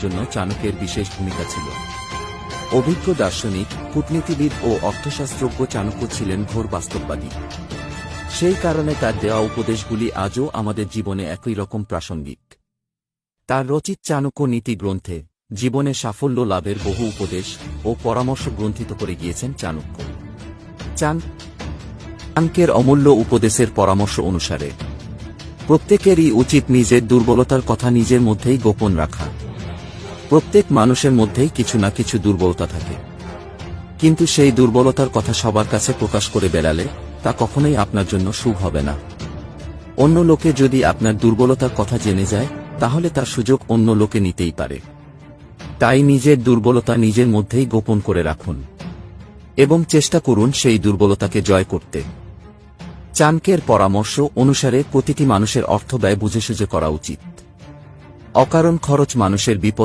জন্য চাণক্যের বিশেষ ভূমিকা ছিল। অভিজ্ঞ দার্শনিক, কূটনীতিবিদ ও অর্থশাস্ত্রজ্ঞ চাণক্য ছিলেন ঘোর বাস্তববাদী। সেই কারণে তার দেওয়া উপদেশগুলি আজও আমাদের জীবনে একই রকম প্রাসঙ্গিক। তার রচিত চাণক্য নীতি গ্রন্থে জীবনে সাফল্য লাভের বহু উপদেশ ও পরামর্শ গ্রন্থিত করে গিয়েছেন চাণক্য। চাণক্যের অমূল্য উপদেশের পরামর্শ অনুসারে প্রত্যেকেরই উচিত নিজের দুর্বলতার কথা নিজের মধ্যেই গোপন রাখা। প্রত্যেক মানুষের মধ্যেই কিছু না কিছু দুর্বলতা থাকে, কিন্তু সেই দুর্বলতার কথা সবার কাছে প্রকাশ করে বেড়ালে তা কখনোই আপনার জন্য শুভ হবে না। অন্য লোকে যদি আপনার দুর্বলতার কথা জেনে যায়, তাহলে তার সুযোগ অন্য লোকে নিতেই পারে। তাই নিজের দুর্বলতা নিজের মধ্যেই গোপন করে রাখুন এবং চেষ্টা করুন সেই দুর্বলতাকে জয় করতে। চাণক্যের পরামর্শ অনুসারে প্রতিটি মানুষের অর্থ ব্যয় বুঝে সুঝে করা উচিত। অকারণ খরচ মানুষের বিপদ